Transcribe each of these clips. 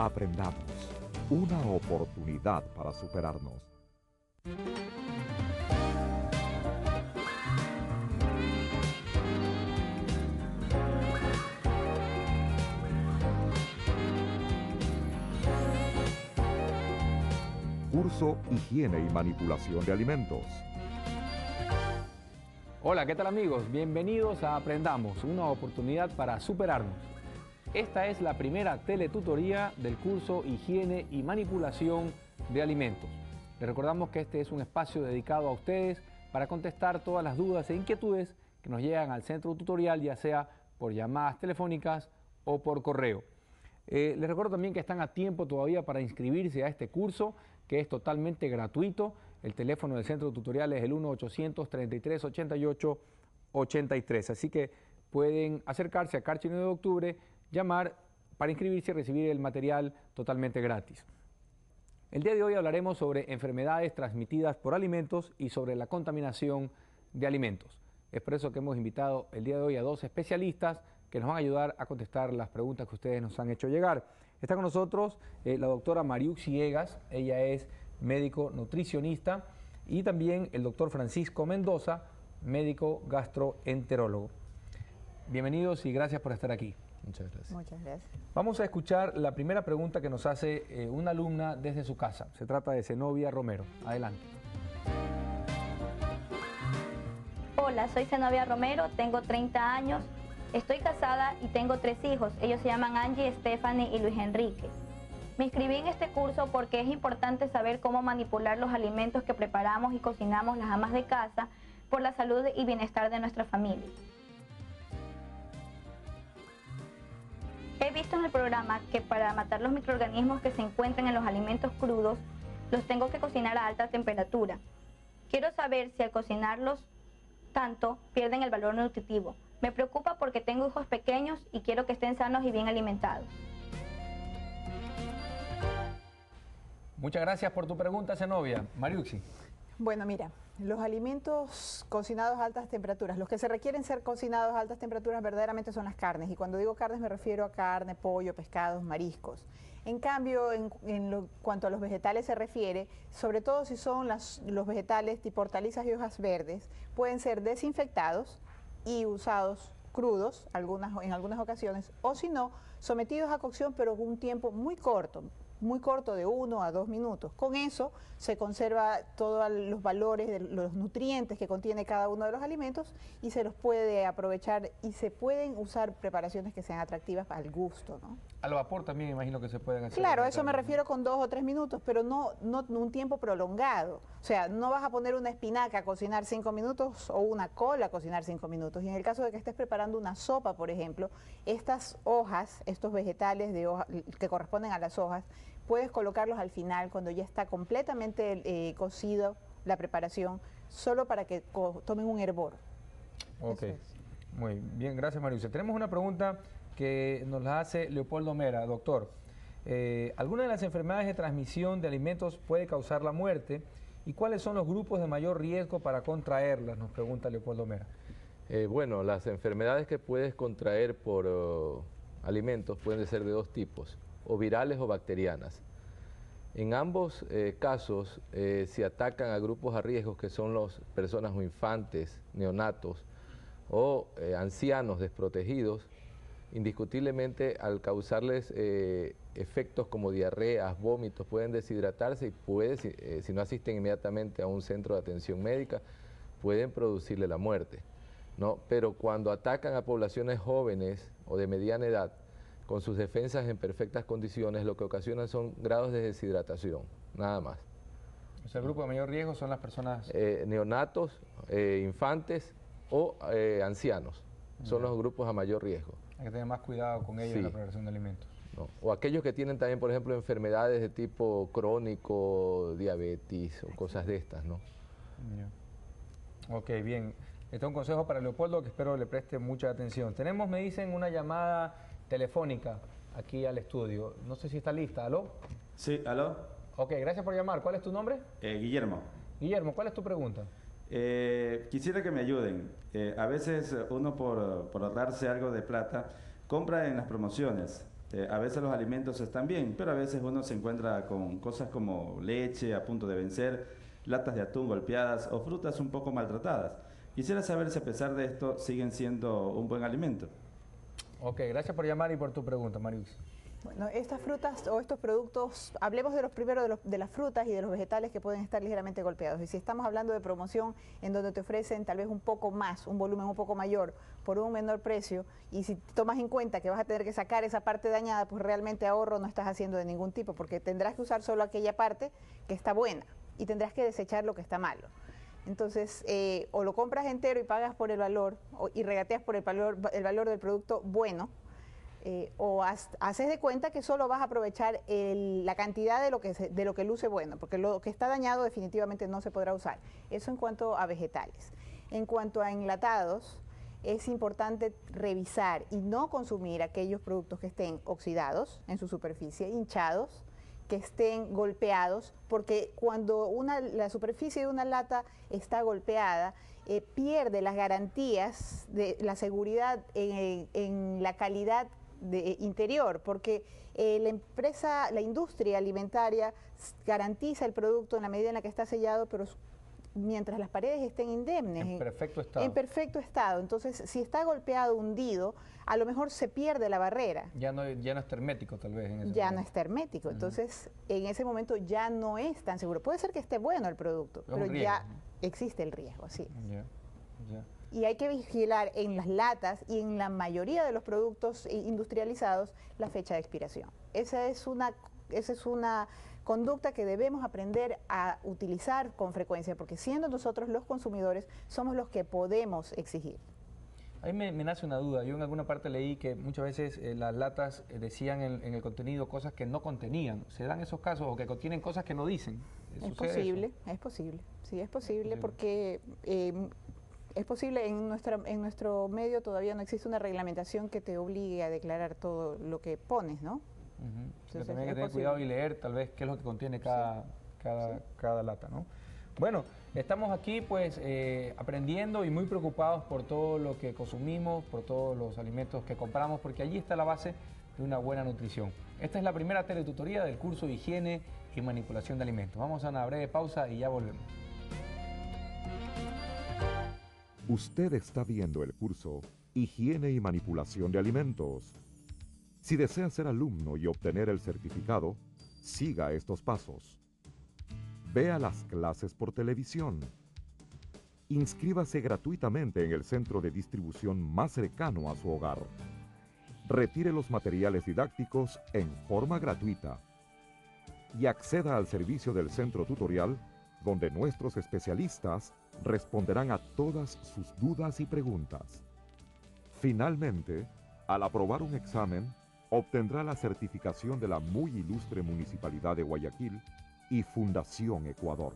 Aprendamos. Una oportunidad para superarnos. Curso Higiene y Manipulación de Alimentos. Hola, ¿qué tal amigos? Bienvenidos a Aprendamos, una oportunidad para superarnos. Esta es la primera teletutoría del curso Higiene y Manipulación de Alimentos. Les recordamos que este es un espacio dedicado a ustedes para contestar todas las dudas e inquietudes que nos llegan al centro tutorial, ya sea por llamadas telefónicas o por correo. Les recuerdo también que están a tiempo todavía para inscribirse a este curso, que es totalmente gratuito. El teléfono del centro tutorial es el 1-800-33-88-83. Así que pueden acercarse a Carchi 9 de octubre, llamar para inscribirse y recibir el material totalmente gratis. El día de hoy hablaremos sobre enfermedades transmitidas por alimentos y sobre la contaminación de alimentos. Es por eso que hemos invitado el día de hoy a dos especialistas que nos van a ayudar a contestar las preguntas que ustedes nos han hecho llegar. Está con nosotros la doctora Mariuxi Egas, ella es médico nutricionista, y también el doctor Francisco Mendoza, médico gastroenterólogo. Bienvenidos y gracias por estar aquí. Muchas gracias. Muchas gracias. Vamos a escuchar la primera pregunta que nos hace una alumna desde su casa. Se trata de Zenobia Romero. Adelante. Hola, soy Zenobia Romero, tengo 30 años, estoy casada y tengo 3 hijos. Ellos se llaman Angie, Stephanie y Luis Enrique. Me inscribí en este curso porque es importante saber cómo manipular los alimentos que preparamos y cocinamos las amas de casa por la salud y bienestar de nuestra familia. He visto en el programa que para matar los microorganismos que se encuentran en los alimentos crudos, los tengo que cocinar a alta temperatura. Quiero saber si al cocinarlos tanto pierden el valor nutritivo. Me preocupa porque tengo hijos pequeños y quiero que estén sanos y bien alimentados. Muchas gracias por tu pregunta, Zenobia. Mariuxi. Bueno, mira, los alimentos cocinados a altas temperaturas, los que se requieren ser cocinados a altas temperaturas verdaderamente son las carnes. Y cuando digo carnes me refiero a carne, pollo, pescados, mariscos. En cambio, cuanto a los vegetales se refiere, sobre todo si son los vegetales tipo hortalizas y hojas verdes, pueden ser desinfectados y usados crudos en algunas ocasiones, o si no, sometidos a cocción pero con un tiempo muy corto de 1 a 2 minutos. Con eso se conserva todos los valores de los nutrientes que contiene cada uno de los alimentos y se los puede aprovechar y se pueden usar preparaciones que sean atractivas al gusto, ¿no? Al vapor también imagino que se pueden hacer. Claro, a eso me refiero con 2 o 3 minutos, pero no un tiempo prolongado. O sea, no vas a poner una espinaca a cocinar 5 minutos o una col a cocinar 5 minutos. Y en el caso de que estés preparando una sopa, por ejemplo, estas hojas, estos vegetales que corresponden a las hojas, puedes colocarlos al final cuando ya está completamente cocido la preparación, solo para que tomen un hervor. Ok, muy bien, gracias Mariuxi. Tenemos una pregunta que nos la hace Leopoldo Mera. Doctor, ¿alguna de las enfermedades de transmisión de alimentos puede causar la muerte? ¿Y cuáles son los grupos de mayor riesgo para contraerlas? Nos pregunta Leopoldo Mera. Bueno, las enfermedades que puedes contraer por alimentos pueden ser de 2 tipos, o virales o bacterianas. En ambos casos se atacan a grupos a riesgo que son las personas o infantes, neonatos o ancianos desprotegidos. Indiscutiblemente al causarles efectos como diarreas, vómitos, pueden deshidratarse y si no asisten inmediatamente a un centro de atención médica, pueden producirle la muerte, ¿no? Pero cuando atacan a poblaciones jóvenes o de mediana edad, con sus defensas en perfectas condiciones, lo que ocasionan son grados de deshidratación, nada más. O sea, el grupo de mayor riesgo son las personas... neonatos, infantes o ancianos, son los grupos a mayor riesgo. Hay que tener más cuidado con ellos en la preparación de alimentos. No. O aquellos que tienen también, por ejemplo, enfermedades de tipo crónico, diabetes o cosas de estas, ¿no? Yeah. Ok, bien. Este es un consejo para Leopoldo que espero le preste mucha atención. Tenemos, me dicen, una llamada telefónica aquí al estudio. No sé si está lista. ¿Aló? Sí, ¿aló? Ok, gracias por llamar. ¿Cuál es tu nombre? Guillermo. Guillermo, ¿cuál es tu pregunta? Quisiera que me ayuden. A veces uno por ahorrarse algo de plata compra en las promociones A veces los alimentos están bien, pero a veces uno se encuentra con cosas como leche a punto de vencer, latas de atún golpeadas o frutas un poco maltratadas. Quisiera saber si a pesar de esto siguen siendo un buen alimento. Ok, gracias por llamar y por tu pregunta, Marius. Bueno, estas frutas o estos productos, hablemos de los primeros de las frutas y de los vegetales que pueden estar ligeramente golpeados. Y si estamos hablando de promoción en donde te ofrecen tal vez un poco más, un volumen un poco mayor, por un menor precio, y si tomas en cuenta que vas a tener que sacar esa parte dañada, pues realmente ahorro no estás haciendo de ningún tipo, porque tendrás que usar solo aquella parte que está buena y tendrás que desechar lo que está malo. Entonces, o lo compras entero y pagas por el valor, y regateas por el valor del producto bueno, o haces de cuenta que solo vas a aprovechar la cantidad de lo que luce bueno, porque lo que está dañado definitivamente no se podrá usar. Eso en cuanto a vegetales. En cuanto a enlatados, es importante revisar y no consumir aquellos productos que estén oxidados en su superficie, hinchados, que estén golpeados, porque cuando la superficie de una lata está golpeada, pierde las garantías de la seguridad en la calidad interior, porque la industria alimentaria garantiza el producto en la medida en la que está sellado, pero mientras las paredes estén indemnes. En perfecto estado. En perfecto estado. Entonces, si está golpeado, hundido, a lo mejor se pierde la barrera. Ya no es hermético, tal vez. Ya no es hermético. Entonces, en ese momento ya no es tan seguro. Puede ser que esté bueno el producto, pero ya existe el riesgo, sí. Y hay que vigilar en las latas y en la mayoría de los productos industrializados la fecha de expiración. Esa es una conducta que debemos aprender a utilizar con frecuencia, porque siendo nosotros los consumidores, somos los que podemos exigir. A mí me nace una duda. Yo en alguna parte leí que muchas veces las latas decían en el contenido cosas que no contenían. ¿Se dan esos casos o que contienen cosas que no dicen? Es posible, sí, es posible porque es posible, en nuestro medio todavía no existe una reglamentación que te obligue a declarar todo lo que pones, ¿no? Entonces, también hay que tener cuidado y leer tal vez qué es lo que contiene cada lata, ¿no? Bueno, estamos aquí pues aprendiendo y muy preocupados por todo lo que consumimos, por todos los alimentos que compramos, porque allí está la base de una buena nutrición. Esta es la primera teletutoría del curso de Higiene y Manipulación de Alimentos. Vamos a una breve pausa y ya volvemos. Usted está viendo el curso Higiene y Manipulación de Alimentos. Si desea ser alumno y obtener el certificado, siga estos pasos. Vea las clases por televisión. Inscríbase gratuitamente en el centro de distribución más cercano a su hogar. Retire los materiales didácticos en forma gratuita. Y acceda al servicio del centro tutorial, donde nuestros especialistas responderán a todas sus dudas y preguntas. Finalmente, al aprobar un examen, obtendrá la certificación de la muy ilustre Municipalidad de Guayaquil y Fundación Ecuador.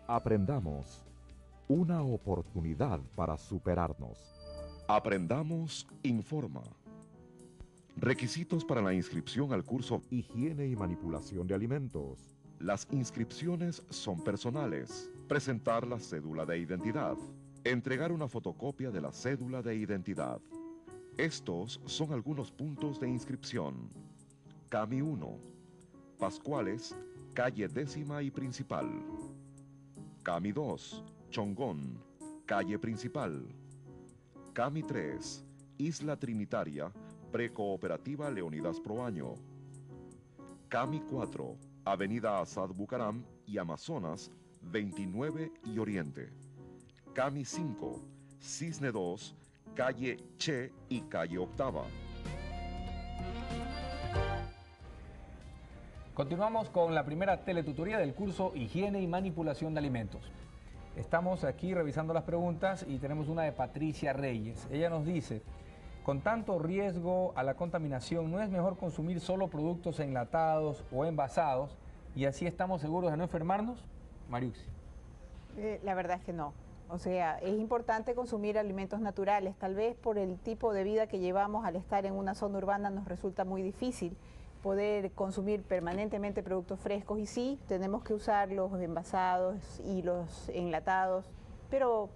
Aprendamos, una oportunidad para superarnos. Aprendamos informa. Requisitos para la inscripción al curso Higiene y Manipulación de Alimentos. Las inscripciones son personales. Presentar la cédula de identidad. Entregar una fotocopia de la cédula de identidad. Estos son algunos puntos de inscripción. CAMI 1. Pascuales, calle 10ª y Principal. CAMI 2. Chongón, calle Principal. CAMI 3. Isla Trinitaria, Precooperativa Leonidas Proaño. CAMI 4. Avenida Asad Bucaram y Amazonas, 29 y Oriente. CAMI 5. Cisne 2, calle Che y calle Octava. Continuamos con la primera teletutoría del curso Higiene y Manipulación de Alimentos. Estamos aquí revisando las preguntas y tenemos una de Patricia Reyes. Ella nos dice, con tanto riesgo a la contaminación, ¿no es mejor consumir solo productos enlatados o envasados y así estamos seguros de no enfermarnos? Mariuxi. La verdad es que no. O sea, es importante consumir alimentos naturales. Tal vez por el tipo de vida que llevamos al estar en una zona urbana nos resulta muy difícil poder consumir permanentemente productos frescos y sí, tenemos que usar los envasados y los enlatados, pero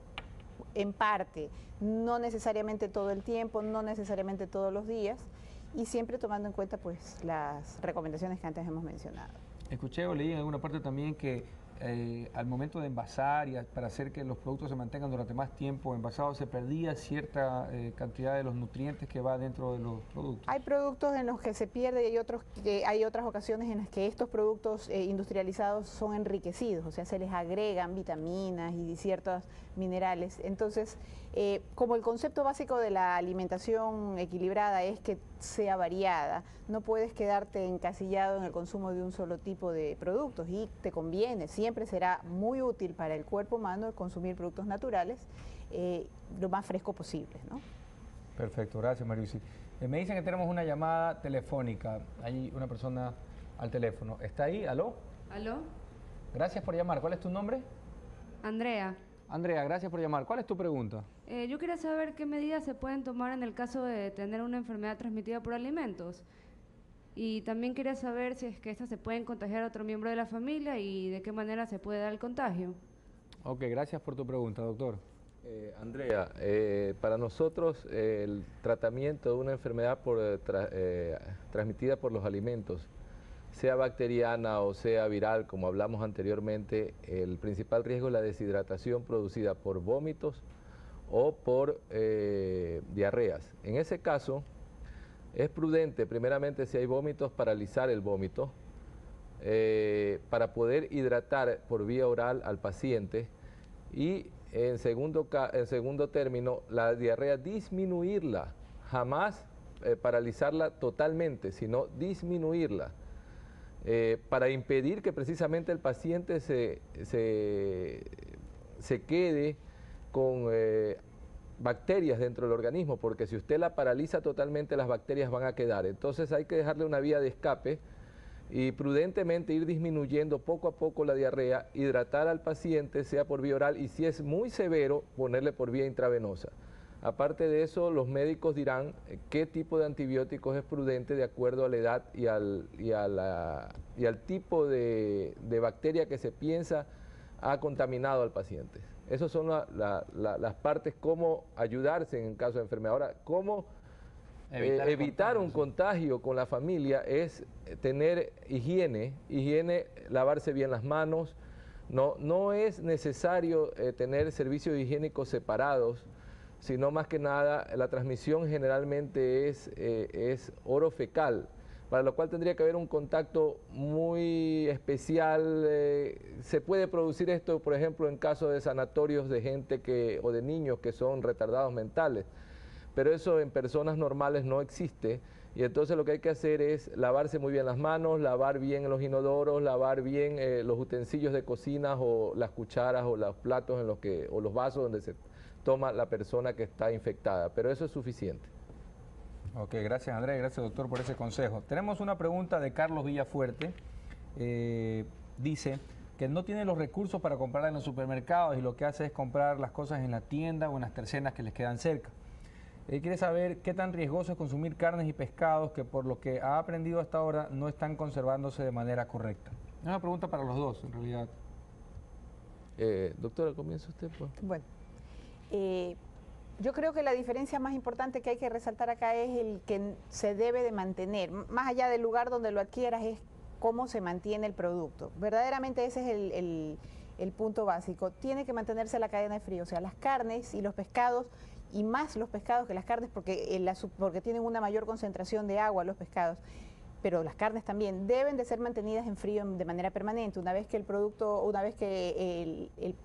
en parte, no necesariamente todo el tiempo, no necesariamente todos los días. y siempre tomando en cuenta pues las recomendaciones que antes hemos mencionado. Escuché o leí en alguna parte también que al momento de envasar y para hacer que los productos se mantengan durante más tiempo envasados, se perdía cierta cantidad de los nutrientes que va dentro de los productos. Hay productos en los que se pierde y hay otras ocasiones en las que estos productos industrializados son enriquecidos, o sea, se les agregan vitaminas y ciertos minerales. Entonces, como el concepto básico de la alimentación equilibrada es que sea variada, no puedes quedarte encasillado en el consumo de un solo tipo de productos y te conviene, siempre será muy útil para el cuerpo humano consumir productos naturales lo más fresco posible, ¿no? Perfecto, gracias Mariusi. Me dicen que tenemos una llamada telefónica, hay una persona al teléfono. ¿Está ahí? ¿Aló? ¿Aló? Gracias por llamar. ¿Cuál es tu nombre? Andrea. Andrea, gracias por llamar. ¿Cuál es tu pregunta? Yo quería saber qué medidas se pueden tomar en el caso de tener una enfermedad transmitida por alimentos. Y también quería saber si es que estas se pueden contagiar a otro miembro de la familia y de qué manera se puede dar el contagio. Ok, gracias por tu pregunta, doctor. Andrea, para nosotros el tratamiento de una enfermedad transmitida por los alimentos, sea bacteriana o sea viral, como hablamos anteriormente, el principal riesgo es la deshidratación producida por vómitos o por diarreas. En ese caso, es prudente, primeramente, si hay vómitos, paralizar el vómito para poder hidratar por vía oral al paciente y, en segundo término, la diarrea disminuirla, jamás paralizarla totalmente, sino disminuirla. Para impedir que precisamente el paciente se quede con bacterias dentro del organismo, porque si usted la paraliza totalmente, las bacterias van a quedar. Entonces hay que dejarle una vía de escape y prudentemente ir disminuyendo poco a poco la diarrea, hidratar al paciente, sea por vía oral, y si es muy severo, ponerle por vía intravenosa. Aparte de eso, los médicos dirán qué tipo de antibióticos es prudente de acuerdo a la edad y al tipo de bacteria que se piensa ha contaminado al paciente. Esas son las partes, cómo ayudarse en caso de enfermedad. Ahora, cómo evitar un contagio con la familia es tener higiene, lavarse bien las manos. No es necesario tener servicios higiénicos separados, sino más que nada la transmisión generalmente es orofecal, para lo cual tendría que haber un contacto muy especial. Se puede producir esto, por ejemplo, en casos de sanatorios de gente o de niños que son retardados mentales, pero eso en personas normales no existe, y entonces lo que hay que hacer es lavarse muy bien las manos, lavar bien los inodoros, lavar bien los utensilios de cocina o las cucharas o los platos o los vasos donde se toma la persona que está infectada, pero eso es suficiente. Ok, gracias Andrés, gracias doctor por ese consejo. Tenemos una pregunta de Carlos Villafuerte. Dice que no tiene los recursos para comprar en los supermercados y lo que hace es comprar las cosas en la tienda o en las tercenas que les quedan cerca. Quiere saber qué tan riesgoso es consumir carnes y pescados que, por lo que ha aprendido hasta ahora, no están conservándose de manera correcta. Es una pregunta para los dos, en realidad. Doctora, comienza usted, pues. Bueno, yo creo que la diferencia más importante que hay que resaltar acá es el que se debe de mantener, más allá del lugar donde lo adquieras, es cómo se mantiene el producto. Verdaderamente ese es el punto básico. Tiene que mantenerse la cadena de frío, o sea, las carnes y los pescados, y más los pescados que las carnes, porque tienen una mayor concentración de agua los pescados, pero las carnes también deben de ser mantenidas en frío de manera permanente. Una vez que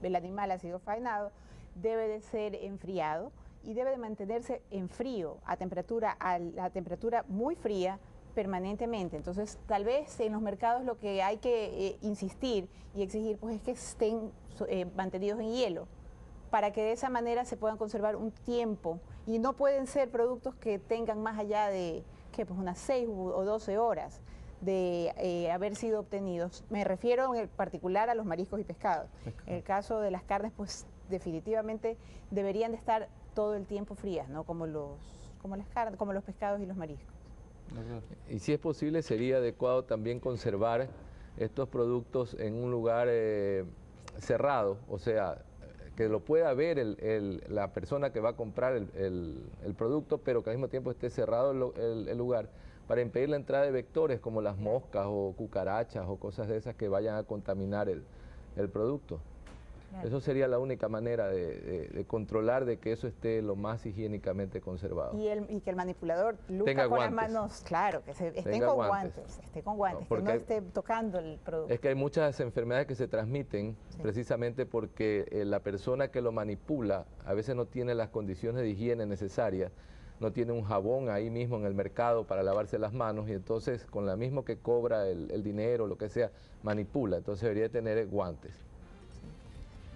el animal ha sido faenado, debe de ser enfriado y debe de mantenerse en frío, a temperatura muy fría, permanentemente. Entonces, tal vez en los mercados lo que hay que insistir y exigir pues es que estén mantenidos en hielo, para que de esa manera se puedan conservar un tiempo, y no pueden ser productos que tengan más allá de pues unas 6 o 12 horas de haber sido obtenidos. Me refiero en particular a los mariscos y pescados. En el caso de las carnes, pues definitivamente deberían de estar todo el tiempo frías, ¿no? Como los pescados y los mariscos. Y si es posible, sería adecuado también conservar estos productos en un lugar cerrado, o sea, que lo pueda ver la persona que va a comprar el producto, pero que al mismo tiempo esté cerrado el lugar, para impedir la entrada de vectores como las moscas o cucarachas o cosas de esas que vayan a contaminar el producto. Claro. Eso sería la única manera de controlar de que eso esté lo más higiénicamente conservado. Y que el manipulador luzca tenga con guantes. las manos, claro, que estén con guantes, esté con guantes, no, que no esté tocando el producto. Es que hay muchas enfermedades que se transmiten precisamente porque la persona que lo manipula a veces no tiene las condiciones de higiene necesarias, no tiene un jabón ahí mismo en el mercado para lavarse las manos y entonces con la misma que cobra el dinero, lo que sea, manipula, entonces debería tener guantes.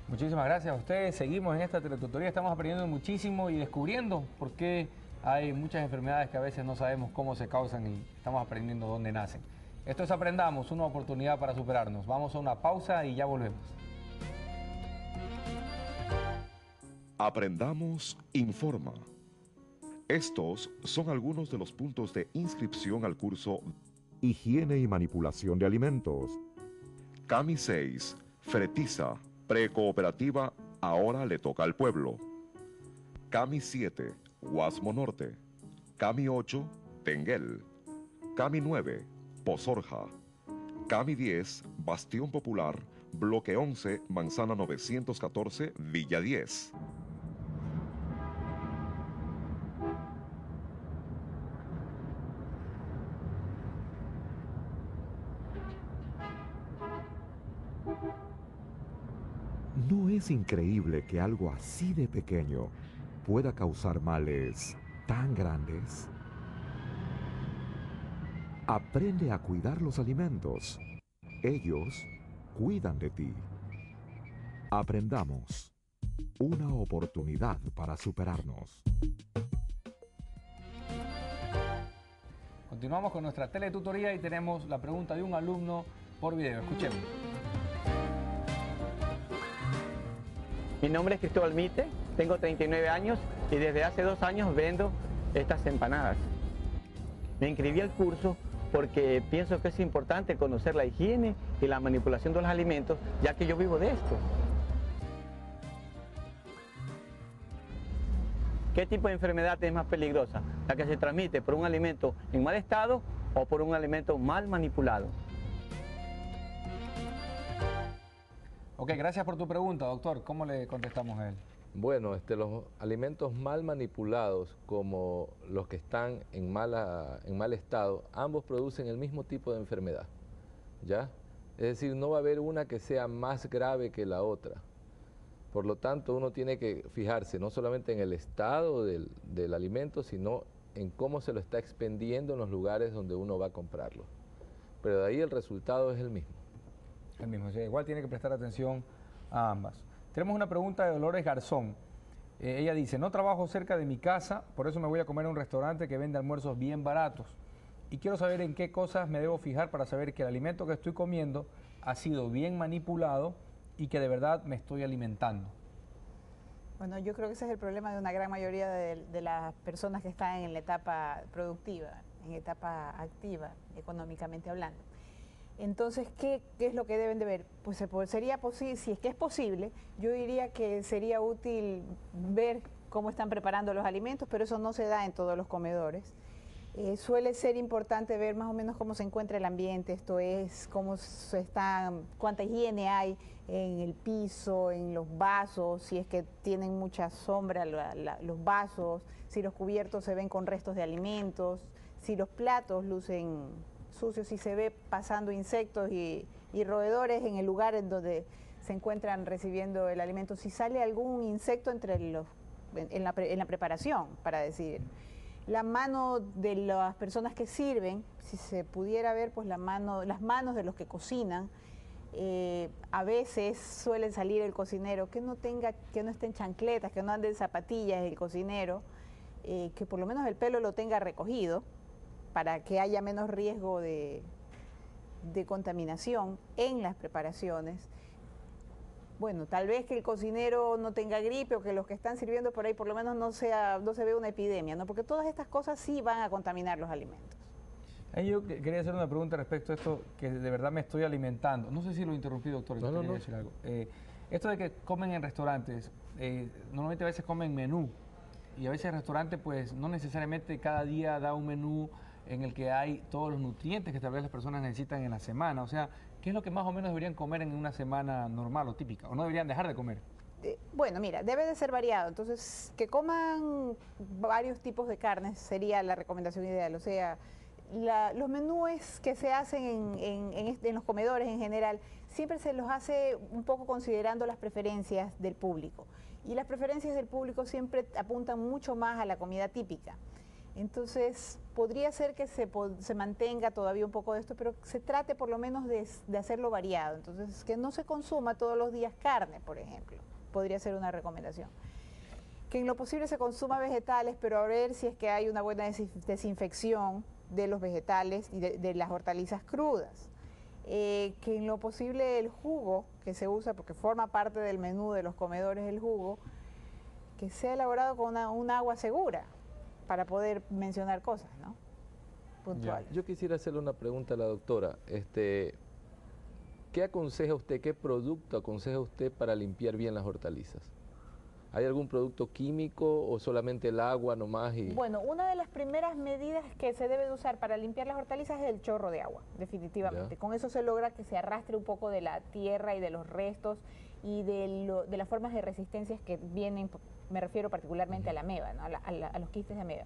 Muchísimas gracias a ustedes. Seguimos en esta teletutoría, estamos aprendiendo muchísimo y descubriendo por qué hay muchas enfermedades que a veces no sabemos cómo se causan y estamos aprendiendo dónde nacen. Esto es Aprendamos, una oportunidad para superarnos. Vamos a una pausa y ya volvemos. Aprendamos informa. Estos son algunos de los puntos de inscripción al curso Higiene y Manipulación de Alimentos. CAMI 6, Fretiza, Precooperativa, ahora le toca al pueblo. CAMI 7, Guasmo Norte. CAMI 8, Tenguel. CAMI 9, Pozorja. CAMI 10, Bastión Popular, Bloque 11, Manzana 914, Villa 10. ¿No es increíble que algo así de pequeño pueda causar males tan grandes? Aprende a cuidar los alimentos. Ellos cuidan de ti. Aprendamos. Una oportunidad para superarnos. Continuamos con nuestra teletutoría y tenemos la pregunta de un alumno por video. Escuchemos. Mi nombre es Cristóbal Mite, tengo 39 años y desde hace 2 años vendo estas empanadas. Me inscribí al curso porque pienso que es importante conocer la higiene y la manipulación de los alimentos, ya que yo vivo de esto. ¿Qué tipo de enfermedad es más peligrosa? ¿La que se transmite por un alimento en mal estado o por un alimento mal manipulado? Ok, gracias por tu pregunta, doctor. ¿Cómo le contestamos a él? Bueno, los alimentos mal manipulados, como los que están en mal estado, ambos producen el mismo tipo de enfermedad, ¿ya? Es decir, no va a haber una que sea más grave que la otra. Por lo tanto, uno tiene que fijarse no solamente en el estado del alimento, sino en cómo se lo está expendiendo en los lugares donde uno va a comprarlo. Pero de ahí el resultado es el mismo. El mismo, sí, igual tiene que prestar atención a ambas. Tenemos una pregunta de Dolores Garzón. Ella dice, no trabajo cerca de mi casa, por eso me voy a comer a un restaurante que vende almuerzos bien baratos. Y quiero saber en qué cosas me debo fijar para saber que el alimento que estoy comiendo ha sido bien manipulado y que de verdad me estoy alimentando. Bueno, yo creo que ese es el problema de una gran mayoría de las personas que están en la etapa productiva, en etapa activa, económicamente hablando. Entonces, ¿qué es lo que deben de ver? Pues sería posible, si es que es posible, yo diría que sería útil ver cómo están preparando los alimentos, pero eso no se da en todos los comedores. Suele ser importante ver más o menos cómo se encuentra el ambiente, esto es, cuánta higiene hay en el piso, en los vasos, si es que tienen mucha sombra los vasos, si los cubiertos se ven con restos de alimentos, si los platos lucen sucios, si se ve pasando insectos y roedores en el lugar en donde se encuentran recibiendo el alimento, si sale algún insecto en la preparación, para decir. La mano de las personas que sirven, si se pudiera ver, pues las manos de los que cocinan, a veces suele salir el cocinero que no esté en chancletas, que no ande en zapatillas el cocinero, que por lo menos el pelo lo tenga recogido, para que haya menos riesgo de contaminación en las preparaciones. Bueno, tal vez que el cocinero no tenga gripe o que los que están sirviendo por ahí por lo menos no se ve una epidemia, ¿no? Porque todas estas cosas sí van a contaminar los alimentos. Yo quería hacer una pregunta respecto a esto, que de verdad me estoy alimentando. No sé si lo interrumpí, doctor. No. Decir algo. Esto de que comen en restaurantes, normalmente a veces comen menú y a veces el restaurante pues no necesariamente cada día da un menú en el que hay todos los nutrientes que tal vez las personas necesitan en la semana. O sea, ¿qué es lo que más o menos deberían comer en una semana normal o típica? ¿O no deberían dejar de comer? Bueno, mira, debe de ser variado. Entonces, que coman varios tipos de carnes sería la recomendación ideal. O sea, los menús que se hacen en los comedores en general, siempre se los hace un poco considerando las preferencias del público. Y las preferencias del público siempre apuntan mucho más a la comida típica. Entonces, podría ser que se mantenga todavía un poco de esto, pero se trate por lo menos de hacerlo variado. Entonces, que no se consuma todos los días carne, por ejemplo. Podría ser una recomendación. Que en lo posible se consuma vegetales, pero a ver si es que hay una buena desinfección de los vegetales y de las hortalizas crudas. Que en lo posible el jugo que se usa, porque forma parte del menú de los comedores el jugo, que sea elaborado con un agua segura, para poder mencionar cosas, ¿no? Puntuales. Yo quisiera hacerle una pregunta a la doctora. ¿Qué aconseja usted, qué producto aconseja usted para limpiar bien las hortalizas? ¿Hay algún producto químico o solamente el agua nomás? Bueno, una de las primeras medidas que se debe de usar para limpiar las hortalizas es el chorro de agua, definitivamente. Con eso se logra que se arrastre un poco de la tierra y de los restos y de las formas de resistencias que vienen, me refiero particularmente a la ameba, ¿no? a los quistes de ameba.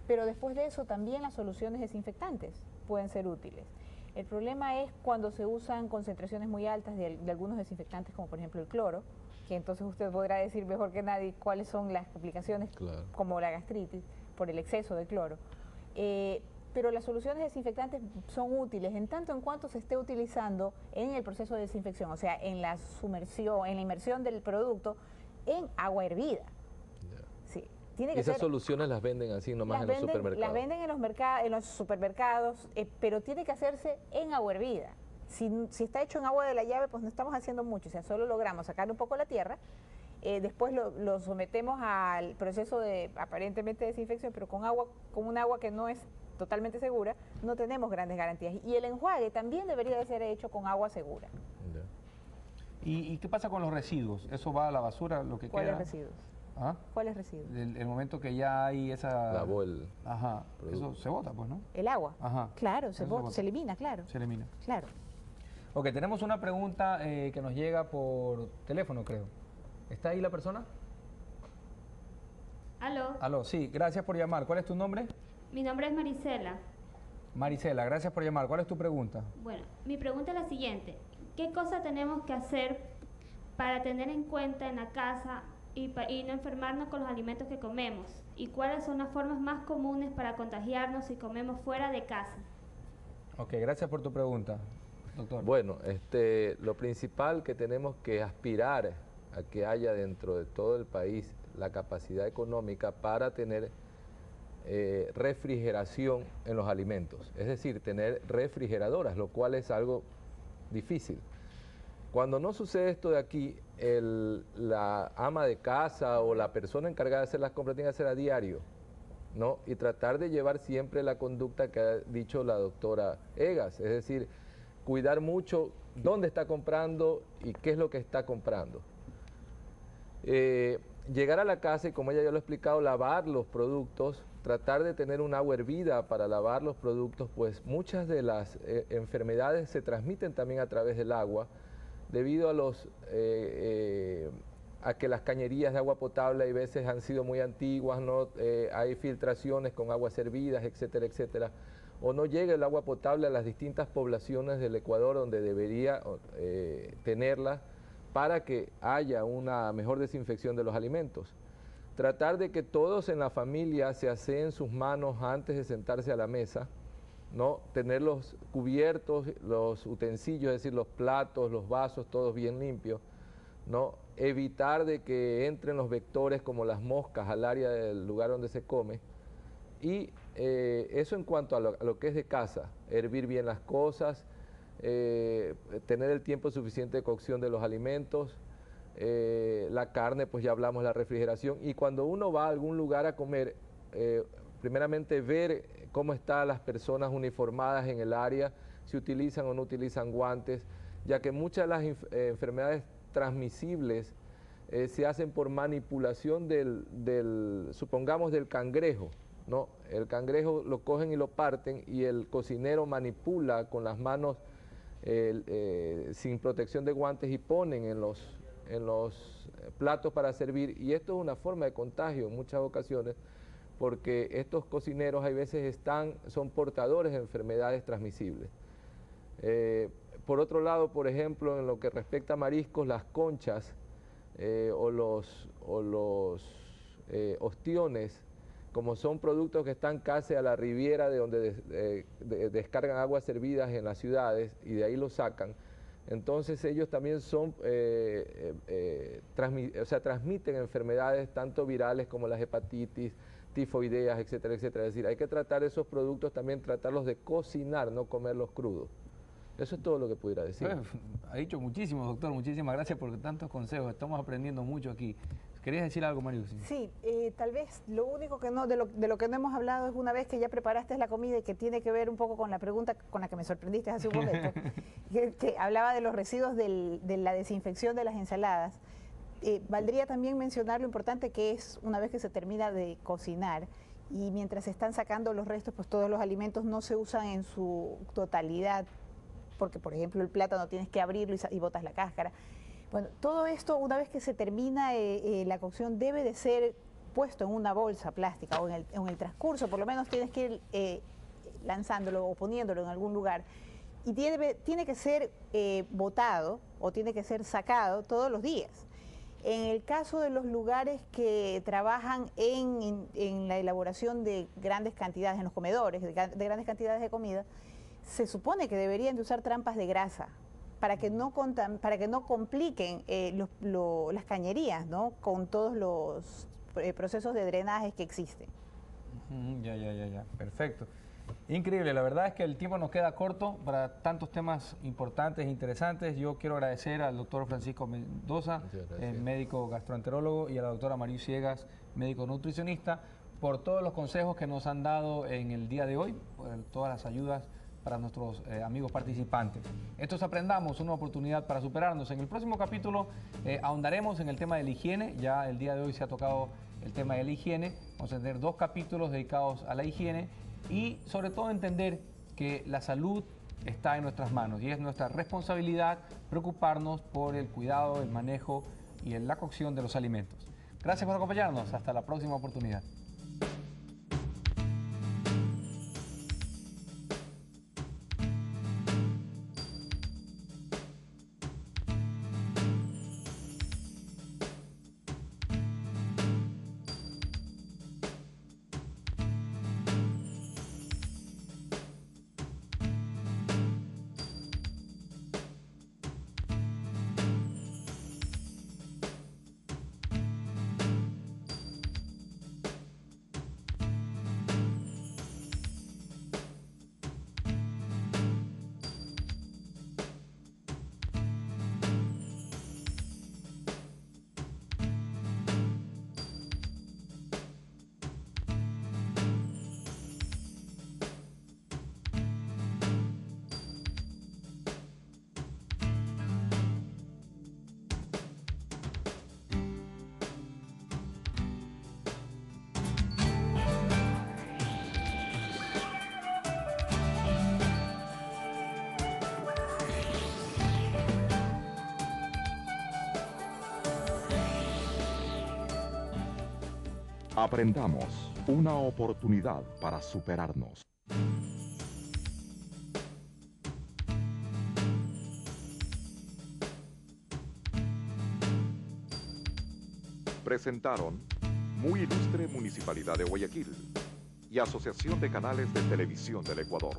Pero después de eso también las soluciones desinfectantes pueden ser útiles. El problema es cuando se usan concentraciones muy altas de algunos desinfectantes, como por ejemplo el cloro, que entonces usted podrá decir mejor que nadie cuáles son las complicaciones, claro, como la gastritis por el exceso de cloro. Pero las soluciones desinfectantes son útiles en tanto en cuanto se esté utilizando en el proceso de desinfección, o sea, en la sumersión, en la inmersión del producto en agua hervida. Sí. ¿Y esas soluciones las venden así nomás en los supermercados? Las venden en los supermercados, pero tiene que hacerse en agua hervida. Si está hecho en agua de la llave, pues no estamos haciendo mucho, o sea, solo logramos sacar un poco la tierra, después lo sometemos al proceso de aparentemente desinfección, pero con un agua que no es totalmente segura, no tenemos grandes garantías. Y el enjuague también debería de ser hecho con agua segura. ¿Y qué pasa con los residuos? ¿Eso va a la basura, lo que queda? ¿Cuáles residuos? ¿Ah? ¿Cuáles residuos? El momento que ya hay esa... Lavó el... Ajá, eso se bota, pues, ¿no? El agua. Ajá. Claro, se elimina, claro. Se elimina. Claro. Ok, tenemos una pregunta que nos llega por teléfono, creo. ¿Está ahí la persona? Aló. Aló, sí, gracias por llamar. ¿Cuál es tu nombre? Mi nombre es Marisela. Marisela, gracias por llamar. ¿Cuál es tu pregunta? Bueno, mi pregunta es la siguiente. ¿Qué cosa tenemos que hacer para tener en cuenta en la casa y no enfermarnos con los alimentos que comemos? ¿Y cuáles son las formas más comunes para contagiarnos si comemos fuera de casa? Ok, gracias por tu pregunta, doctor. Bueno, lo principal que tenemos que aspirar a que haya dentro de todo el país la capacidad económica para tener refrigeración en los alimentos, es decir, tener refrigeradoras, lo cual es algo difícil. Cuando no sucede esto de aquí, la ama de casa o la persona encargada de hacer las compras tiene que hacer a diario, ¿no? Y tratar de llevar siempre la conducta que ha dicho la doctora Egas, es decir, cuidar mucho dónde está comprando y qué es lo que está comprando. Llegar a la casa y, como ella ya lo ha explicado, lavar los productos, tratar de tener un agua hervida para lavar los productos, pues muchas de las enfermedades se transmiten también a través del agua, debido a que las cañerías de agua potable a veces han sido muy antiguas, ¿no? Hay filtraciones con aguas hervidas, etcétera, etcétera, o no llega el agua potable a las distintas poblaciones del Ecuador donde debería tenerla, para que haya una mejor desinfección de los alimentos. Tratar de que todos en la familia se aseen sus manos antes de sentarse a la mesa, ¿no? Tener los cubiertos, los utensilios, es decir, los platos, los vasos, todos bien limpios, ¿no? Evitar de que entren los vectores como las moscas al área del lugar donde se come. Y eso en cuanto a lo que es de casa, hervir bien las cosas, tener el tiempo suficiente de cocción de los alimentos, la carne, pues ya hablamos, la refrigeración. Y cuando uno va a algún lugar a comer, primeramente ver cómo están las personas uniformadas en el área, si utilizan o no utilizan guantes, ya que muchas de las enfermedades transmisibles se hacen por manipulación supongamos del cangrejo, ¿no? El cangrejo lo cogen y lo parten y el cocinero manipula con las manos sin protección de guantes y ponen en los platos para servir, y esto es una forma de contagio en muchas ocasiones, porque estos cocineros hay veces son portadores de enfermedades transmisibles. Por otro lado, por ejemplo, en lo que respecta a mariscos, las conchas o los ostiones, como son productos que están casi a la riviera de donde descargan aguas servidas en las ciudades y de ahí los sacan, entonces ellos también transmiten enfermedades tanto virales como las hepatitis, tifoideas, etcétera, etcétera. Es decir, hay que tratar esos productos también, tratarlos de cocinar, no comerlos crudos. Eso es todo lo que pudiera decir. Ha dicho muchísimo, doctor. Muchísimas gracias por tantos consejos. Estamos aprendiendo mucho aquí. ¿Querías decir algo, María? Sí, tal vez lo único que no, de lo que no hemos hablado es una vez que ya preparaste la comida y que tiene que ver un poco con la pregunta con la que me sorprendiste hace un momento, que hablaba de los residuos de la desinfección de las ensaladas. Valdría también mencionar lo importante que es una vez que se termina de cocinar y mientras se están sacando los restos, pues todos los alimentos no se usan en su totalidad, porque por ejemplo el plátano tienes que abrirlo y botas la cáscara. Bueno, todo esto una vez que se termina la cocción debe de ser puesto en una bolsa plástica o en el transcurso, por lo menos tienes que ir lanzándolo o poniéndolo en algún lugar y tiene que ser botado o tiene que ser sacado todos los días. En el caso de los lugares que trabajan en la elaboración de grandes cantidades, en los comedores, de grandes cantidades de comida, se supone que deberían de usar trampas de grasa para que no compliquen las cañerías, ¿no? Con todos los procesos de drenaje que existen. Ya. Perfecto. Increíble, la verdad es que el tiempo nos queda corto para tantos temas importantes e interesantes. Yo quiero agradecer al doctor Francisco Mendoza, médico gastroenterólogo, y a la doctora María Ciegas, médico nutricionista, por todos los consejos que nos han dado en el día de hoy, por todas las ayudas para nuestros amigos participantes. Esto es Aprendamos, una oportunidad para superarnos. En el próximo capítulo ahondaremos en el tema de la higiene. Ya el día de hoy se ha tocado el tema de la higiene. Vamos a tener 2 capítulos dedicados a la higiene y sobre todo entender que la salud está en nuestras manos y es nuestra responsabilidad preocuparnos por el cuidado, el manejo y la cocción de los alimentos. Gracias por acompañarnos. Hasta la próxima oportunidad. Aprendamos, una oportunidad para superarnos. Presentaron Muy Ilustre Municipalidad de Guayaquil y Asociación de Canales de Televisión del Ecuador.